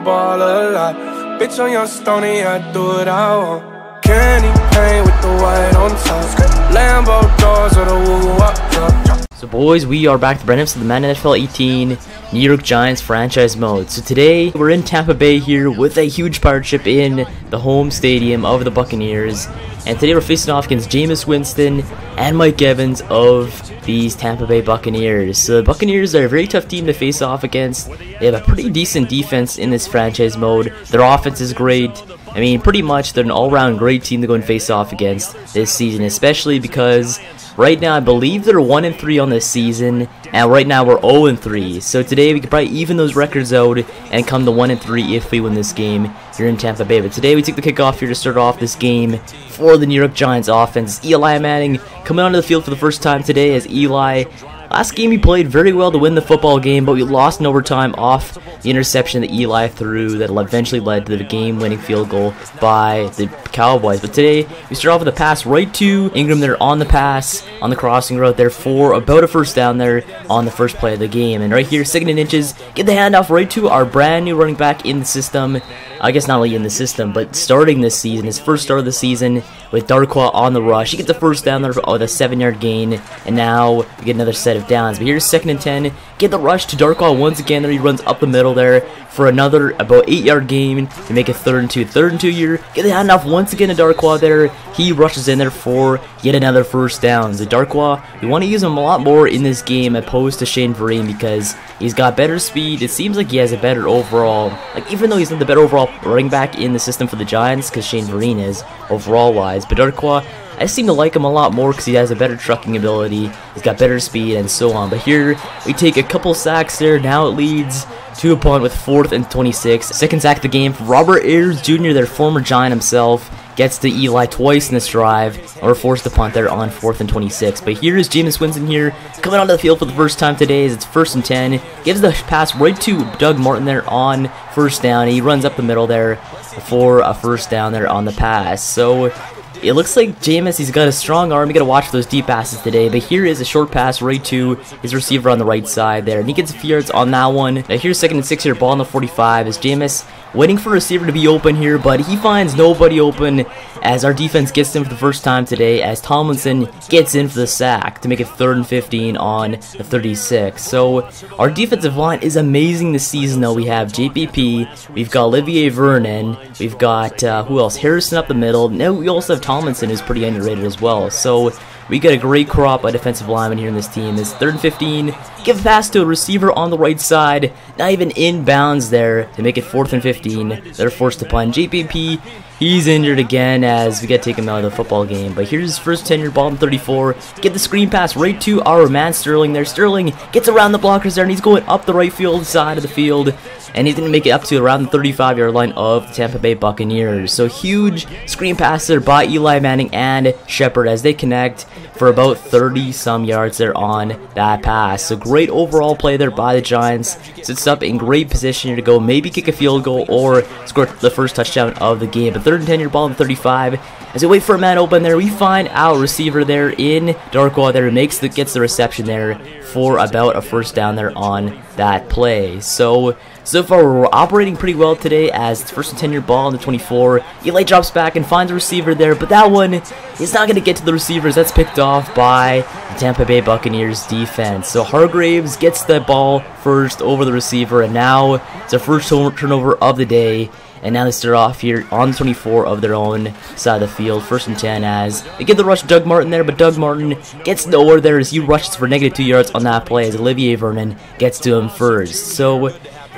Ball a lot. Bitch on your stony, I do what I want. Candy paint with the white on top. Lambo doors with a woo-wop drop. So boys, we are back to Brand New to the Madden NFL 18 New York Giants franchise mode. So today we're in Tampa Bay here with a huge partnership in the home stadium of the Buccaneers. And today we're facing off against Jameis Winston and Mike Evans of these Tampa Bay Buccaneers. So the Buccaneers are a very tough team to face off against. They have a pretty decent defense in this franchise mode. Their offense is great. I mean, pretty much they're an all-around great team to go and face off against this season, especially because right now I believe they're 1-3 on this season, and right now we're 0-3. So today we could probably even those records out and come to 1-3 if we win this game here in Tampa Bay. But today we take the kickoff here to start off this game for the New York Giants offense. Eli Manning coming onto the field for the first time today as Eli. Last game he played very well to win the football game, but we lost in overtime off the interception that Eli threw that eventually led to the game-winning field goal by the Cowboys. But today we start off with a pass right to Ingram there on the pass, on the crossing route there for about a first down there on the first play of the game. And right here, 2nd and inches, get the handoff right to our brand new running back in the system. I guess not only in the system, but starting this season, his first start of the season with Darkwa on the rush. He gets the first down there with a 7-yard gain, and now we get another set of downs. But here's 2nd and 10. Get the rush to Darkwa once again there. He runs up the middle there for another about 8-yard gain to make it 3rd and 2. 3rd and 2 here. Get the handoff once again to Darkwa there. He rushes in there for yet another first down. So Darkwa, we want to use him a lot more in this game opposed to Shane Vereen because he's got better speed. It seems like he has a better overall, like even though he's not the better overall running back in the system for the Giants because Shane Vereen is overall wise, but Darkwa, I seem to like him a lot more because he has a better trucking ability, he's got better speed and so on. But here we take a couple sacks there. Now it leads to a punt with 4th and 26. Second sack of the game for Robert Ayers Jr., their former Giant himself. Gets to Eli twice in this drive, and we're forced to punt there on 4th and 26. But here is Jameis Winston here, coming onto the field for the first time today as it's 1st and 10. Gives the pass right to Doug Martin there on first down. He runs up the middle there for a first down there on the pass. So it looks like Jameis, he's got a strong arm. You gotta watch for those deep passes today. But here is a short pass right to his receiver on the right side there, and he gets a few yards on that one. Now here's 2nd and 6 here, ball on the 45 as Jameis waiting for a receiver to be open here, but he finds nobody open as our defense gets in for the first time today as Tomlinson gets in for the sack to make it 3rd and 15 on the 36. So our defensive line is amazing this season though. We have JPP, we've got Olivier Vernon, we've got who else? Harrison up the middle. Now we also have Tomlinson, who's pretty underrated as well. So we got a great crop of defensive linemen here in this team. It's 3rd and 15. Give a pass to a receiver on the right side. Not even in bounds there to make it 4th and 15. They're forced to punt. JPP, he's injured again as we got to take him out of the football game. But here's his first 10-yard ball on 34. Get the screen pass right to our man Sterling there. Sterling gets around the blockers there, and he's going up the right field side of the field. And he's going to make it up to around the 35-yard line of the Tampa Bay Buccaneers. So huge screen pass there by Eli Manning and Shepard as they connect for about 30-some yards there on that pass. So great overall play there by the Giants. Sits up in great position here to go maybe kick a field goal or score the first touchdown of the game. But 3rd and 10-yard ball on 35. As we wait for a man open there, we find our receiver there in Darkwa there who gets the reception there for about a first down there on that play. So far we're operating pretty well today as it's 1st and 10-yard ball on the 24. Eli drops back and finds a receiver there, but that one is not going to get to the receivers. That's picked off by the Tampa Bay Buccaneers defense. So Hargraves gets the ball first over the receiver, and now it's their first turnover of the day. And now they start off here on the 24 of their own side of the field. 1st and 10 as they get the rush to Doug Martin there, but Doug Martin gets nowhere there as he rushes for -2 yards on that play as Olivier Vernon gets to him first. So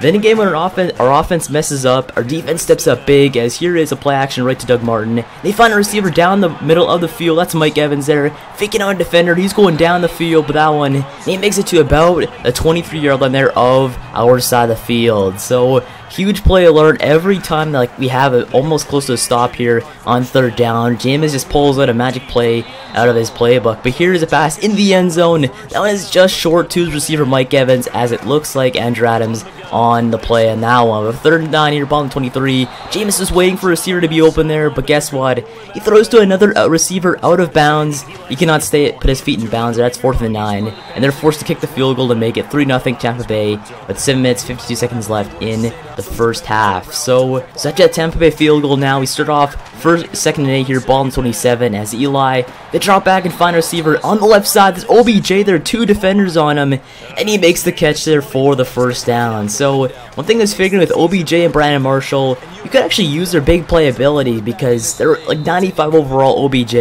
then again, when our offense messes up, our defense steps up big as here is a play action right to Doug Martin. They find a receiver down the middle of the field. That's Mike Evans there, faking out a defender. He's going down the field, but that one, he makes it to about the 23-yard line there of our side of the field. So huge play alert every time like we have it almost close to a stop here on 3rd down. Jameis just pulls out a magic play out of his playbook. But here's a pass in the end zone. That one is just short to his receiver Mike Evans as it looks like Andrew Adams on the play on that one. With 3rd and 9 here, ball on 23. Jameis is waiting for a receiver to be open there, but guess what? He throws to another receiver out of bounds. He cannot put his feet in bounds. That's 4th and 9, and they're forced to kick the field goal to make it 3-0 Tampa Bay with 7 minutes 52 seconds left in the first half. So after that Tampa Bay field goal, now we start off 2nd and 8 here, ball on 27 as Eli, they drop back and find a receiver on the left side. There's OBJ, there are 2 defenders on him, and he makes the catch there for the first down. So one thing that's figuring with OBJ and Brandon Marshall, you could actually use their big play ability because they're like 95 overall. OBJ,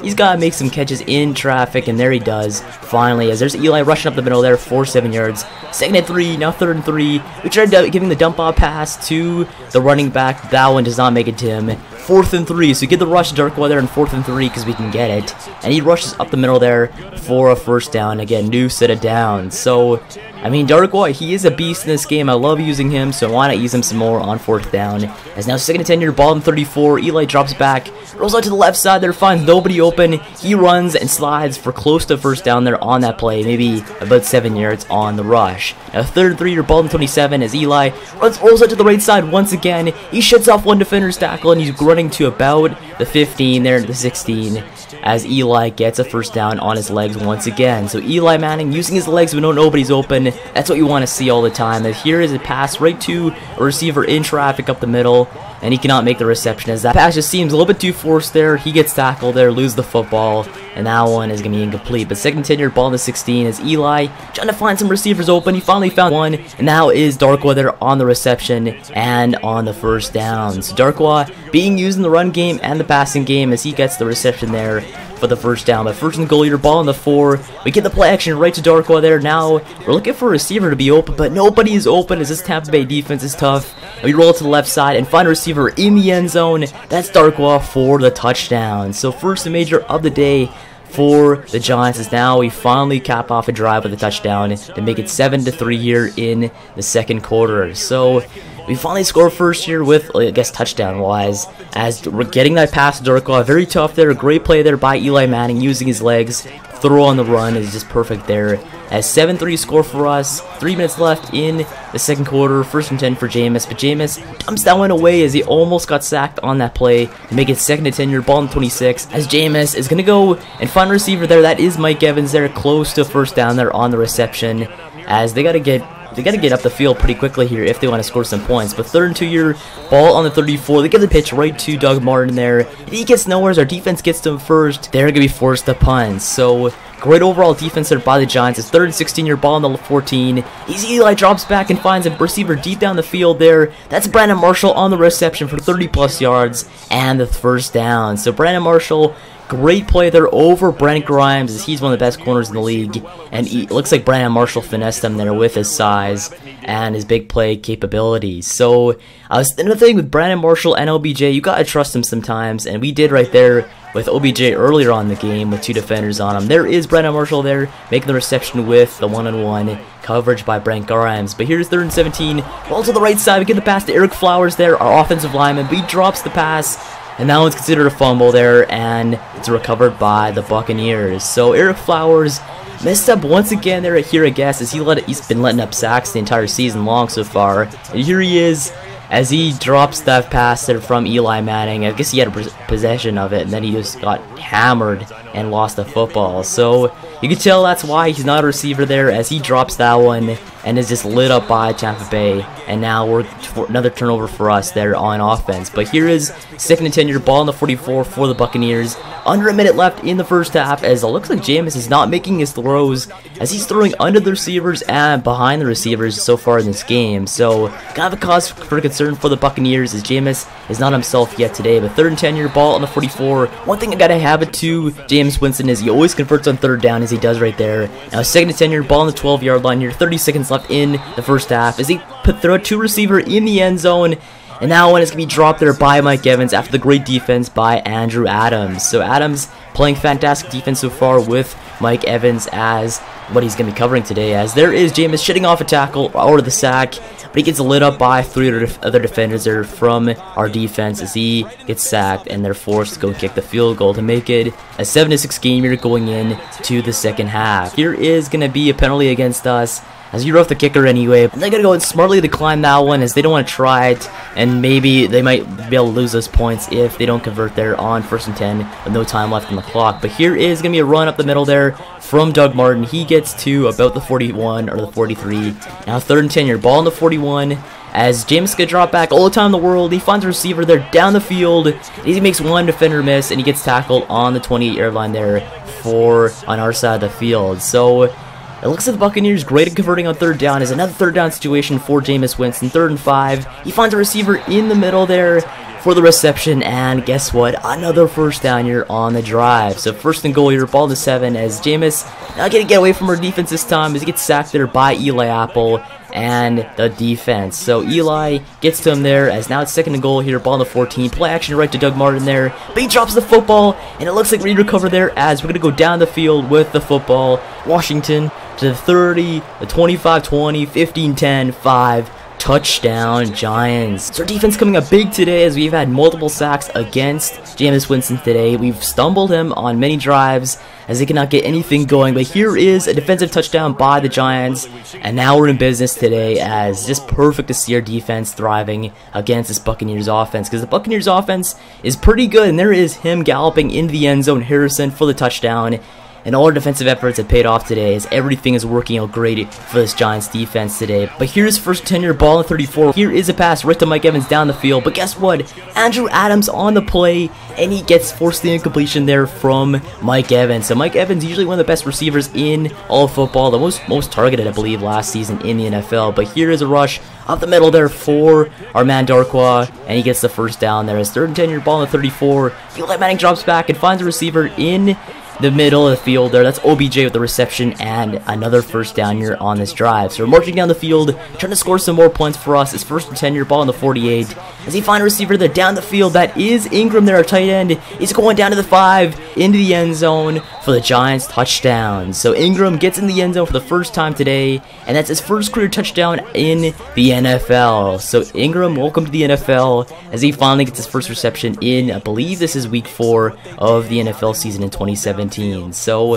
he's got to make some catches in traffic, and there he does finally, as there's Eli rushing up the middle there for 7 yards. 2nd and 3, now 3rd and 3. We tried giving the dump off pass to the running back. That one does not make it to him. 4th and 3, so we get the rush to Darkweather in 4th and 3 because we can get it. And he rushes up the middle there for a first down. Again, new set of downs. So, I mean, Darkweather, he is a beast in this game. I love using him, so why not use him some more on 4th down. As now 2nd and 10 here, ball in 34. Eli drops back, rolls out to the left side there, finds nobody open. He runs and slides for close to first down there on that play, maybe about 7 yards on the rush. Now 3rd and 3 here, ball in 27 as Eli rolls out to the right side once again. He shuts off one defender's tackle, and he's running to about the 15 there to the 16 as Eli gets a first down on his legs once again. So Eli Manning using his legs when nobody's open. That's what you want to see all the time. And here is a pass right to a receiver in traffic up the middle, and he cannot make the reception as that pass just seems a little bit too forced there. He gets tackled there, loses the football, and that one is going to be incomplete. But 2nd and 10 here, ball in the 16 as Eli trying to find some receivers open. He finally found one, and now is Darkweather on the reception and on the first down. So Darkweather being used in the run game and the passing game as he gets the reception there for the first down. But 1st and goal here, ball on the 4. We get the play action right to Darkweather there. Now we're looking for a receiver to be open, but nobody is open as this Tampa Bay defense is tough. And we roll to the left side and find a receiver in the end zone. That's Darkweather for the touchdown. So first and major of the day for the Giants is now we finally cap off a drive with a touchdown to make it 7-3 here in the second quarter. So we finally score first here with, I guess, touchdown-wise, as we're getting that pass to Darkweather. Very tough there. A great play there by Eli Manning using his legs. Throw on the run is just perfect there. As 7-3 score for us. 3 minutes left in the second quarter. 1st and 10 for Jameis. But Jameis dumps that one away as he almost got sacked on that play to make it 2nd and 10 here. Ball in 26. As Jameis is going to go and find a receiver there. That is Mike Evans there. Close to first down there on the reception. As they got to get up the field pretty quickly here if they want to score some points. But 3rd and 2 here, ball on the 34. They give the pitch right to Doug Martin there. And he gets nowhere as our defense gets to him first. They're going to be forced to punt. So great overall defense there by the Giants. It's 3rd and 16 here, ball on the 14. Eli drops back and finds a receiver deep down the field there. That's Brandon Marshall on the reception for 30+ yards and the first down. So Brandon Marshall, great play there over Brent Grimes, as he's one of the best corners in the league, and it looks like Brandon Marshall finessed him there with his size and his big play capabilities. So another thing with Brandon Marshall and OBJ, you gotta trust him sometimes, and we did right there with OBJ earlier on in the game with 2 defenders on him. There is Brandon Marshall there making the reception with the one-on-one coverage by Brent Grimes. But here's 3rd and 17, ball to the right side. We get the pass to Eric Flowers there, our offensive lineman, but he drops the pass. And that one's considered a fumble there, and it's recovered by the Buccaneers. So Eric Flowers messed up once again there here, I guess, as he's been letting up sacks the entire season long so far. And here he is as he drops that pass there from Eli Manning. I guess he had possession of it, and then he just got hammered and lost the football. So you can tell that's why he's not a receiver there, as he drops that one and is just lit up by Tampa Bay. And now we're another turnover for us there on offense. But here is 2nd and 10 here, ball on the 44 for the Buccaneers. Under a minute left in the first half, as it looks like Jameis is not making his throws, as he's throwing under the receivers and behind the receivers so far in this game. So kind of a cause for concern for the Buccaneers, as Jameis is not himself yet today. But 3rd and 10 here, ball on the 44. One thing I gotta have it to Jameis Winston is he always converts on 3rd down, as he does right there. Now 2nd and 10 here, ball on the 12-yard line here. 30 seconds left in the first half as he throw a 2 receiver in the end zone. And that one is going to be dropped there by Mike Evans after the great defense by Andrew Adams. So Adams playing fantastic defense so far with Mike Evans as what he's going to be covering today. As there is Jameis shitting off a tackle or the sack, but he gets lit up by 3 other defenders there from our defense as he gets sacked, and they're forced to go kick the field goal to make it a 7-6 game here going in to the second half. Here is going to be a penalty against us, as you're off the kicker anyway. And they're going to go in smartly to climb that one as they don't want to try it, and maybe they might be able to lose those points if they don't convert there on 1st and 10 with no time left on the clock. But here is going to be a run up the middle there from Doug Martin. He gets to about the 41 or the 43. Now 3rd and 10, your ball in the 41. As Jameis gonna drop back all the time in the world, he finds a receiver there down the field. He makes one defender miss, and he gets tackled on the 28-yard line there on our side of the field. So it looks like the Buccaneers great at converting on 3rd down. Is another 3rd down situation for Jameis Winston. 3rd and 5. He finds a receiver in the middle there for the reception, and guess what? Another 1st down here on the drive. So 1st and goal here, ball to 7, as Jameis not gonna get away from our defense this time as he gets sacked there by Eli Apple and the defense. So Eli gets to him there as now it's 2nd and goal here, ball on the 14. Play action right to Doug Martin there, but he drops the football, and it looks like we recover there as we're gonna go down the field with the football. Washington to the 30, the 25-20, 15-10, 5. Touchdown Giants. So our defense coming up big today as we've had multiple sacks against Jameis Winston today. We've stumbled him on many drives as they cannot get anything going, but here is a defensive touchdown by the Giants, and now we're in business today as just perfect to see our defense thriving against this Buccaneers offense, because the Buccaneers offense is pretty good, and there is him galloping into the end zone, Harrison for the touchdown. And all our defensive efforts have paid off today as everything is working out great for this Giants defense today. But here's 1st 10-yard ball on 34. Here is a pass right to Mike Evans down the field. But guess what? Andrew Adams on the play, and he gets forced the incompletion there from Mike Evans. So Mike Evans, usually one of the best receivers in all of football, the most targeted, I believe, last season in the NFL. But here is a rush up the middle there for our man Darkwa, and he gets the 1st down there. As 3rd and 10-yard ball on 34. Eli Manning drops back and finds a receiver in the middle of the field there. That's OBJ with the reception, and another 1st down here on this drive. So we're marching down the field, trying to score some more points for us. It's 1st and 10-yard ball on the 48. As he finds a receiver there down the field, that is Ingram there, our tight end. He's going down to the 5 into the end zone for the Giants touchdown. So Ingram gets in the end zone for the 1st time today, and that's his 1st career touchdown in the NFL. So Ingram, welcome to the NFL as he finally gets his 1st reception in, I believe this is week 4 of the NFL season in 2017. So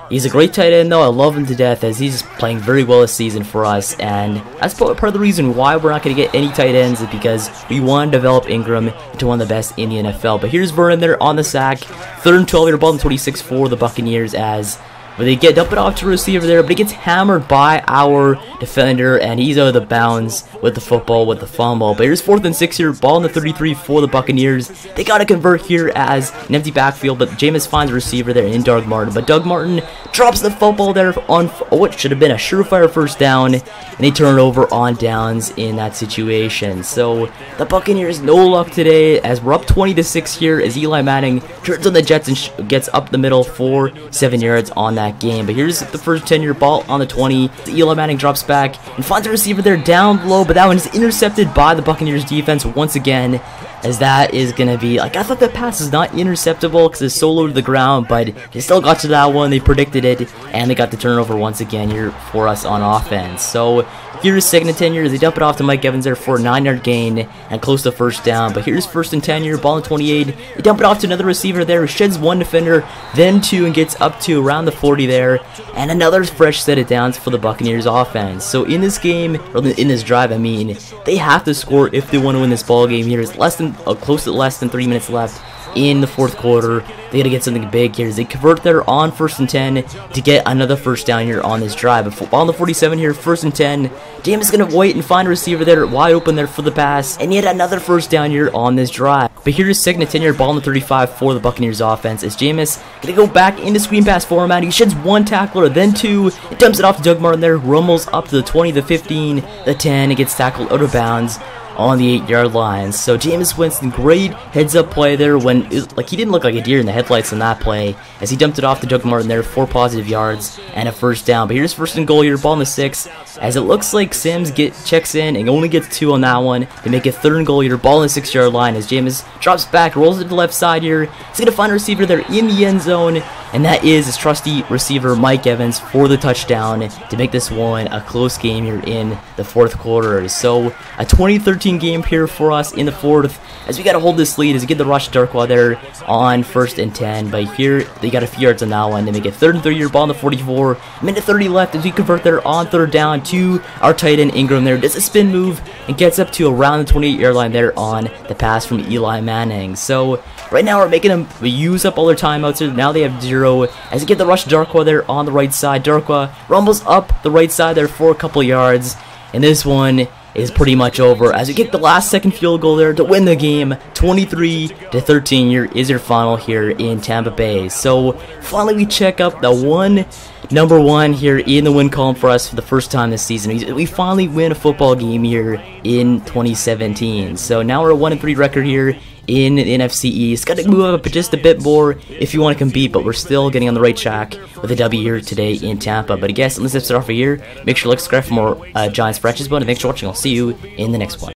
he's a great tight end though. I love him to death as he's playing very well this season for us, and that's part of the reason why we're not going to get any tight ends, is because we want to develop Ingram into one of the best in the NFL. But here's Vernon there on the sack. 3rd and 12, ball in 26 for the Buccaneers as they get dump it off to a receiver there, but he gets hammered by our defender, and he's out of the bounds with the football with the fumble. But here's 4th and 6 here, ball in the 33 for the Buccaneers. They got to convert here as an empty backfield, but Jameis finds a receiver there in Doug Martin. But Doug Martin drops the football there on what should have been a surefire 1st down, and they turn it over on downs in that situation. So the Buccaneers no luck today as we're up 20-6 here as Eli Manning turns on the Jets and gets up the middle for 7 yards on that game. But here's the 1st 10-yard ball on the 20. Eli Manning drops back and finds a receiver there down low, but that one is intercepted by the Buccaneers defense once again, as that is going to be, like, I thought that pass is not interceptable because it's so low to the ground, but they still got to that one. They predicted it, and they got the turnover once again here for us on offense. So here's 2nd and 10 years. They dump it off to Mike Evans there for a 9-yard gain and close to 1st down. But here's 1st and 10 year, ball in 28. They dump it off to another receiver there who sheds one defender, then 2, and gets up to around the 40 there. And another fresh set of downs for the Buccaneers offense. So in this game, or in this drive, I mean, they have to score if they want to win this ball game here. It's close to less than 3 minutes left in the 4th quarter. They gotta get something big here as they convert there on 1st and 10 to get another 1st down here on this drive. But on the 47 here, 1st and 10. Jameis is gonna wait and find a receiver there wide open there for the pass, and yet another 1st down here on this drive. But here's 2nd and 10 yard, ball on the 35 for the Buccaneers offense as Jameis gonna go back into screen pass format. He sheds one tackler, then 2. It dumps it off to Doug Martin there, rumbles up to the 20, the 15, the 10. It gets tackled out of bounds on the 8-yard line. So Jameis Winston, great heads-up play there when, he didn't look like a deer in the headlights on that play, as he dumped it off to Doug Martin there, 4 positive yards and a 1st down. But here's 1st and goal here, ball on the 6, as it looks like Sims checks in and only gets 2 on that one to make it 3rd and goal here, ball on the 6-yard line as Jameis drops back, rolls it to the left side here. He's going to find a receiver there in the end zone, and that is his trusty receiver Mike Evans for the touchdown to make this one a close game here in the fourth quarter. So a 20-13 game here for us in the fourth, as we got to hold this lead as we get the rush Darkwa there on 1st and 10, but here they got a few yards on that one to make it 3rd and 30, ball on the 44, minute 30 left as we convert there on 3rd down to our tight end Ingram there, does a spin move and gets up to around the 28-yard line there on the pass from Eli Manning. So right now we're making them use up all their timeouts here. Now they have 0 as we get the rush Darkwa there on the right side. Darkwa rumbles up the right side there for a couple yards, and this one is pretty much over as we get the last second field goal there to win the game. 23-13 here is your final here in Tampa Bay. So finally we check up the number one here in the win column for us for the first time this season. We finally win a football game here in 2017. So now we're a 1-3 record here in the NFC East. Got to move up just a bit more if you want to compete, but we're still getting on the right track with a W here today in Tampa. But I guess let's start off here. Make sure to like, subscribe for more Giants Franchise Mode, and thanks for watching. I'll see you in the next one.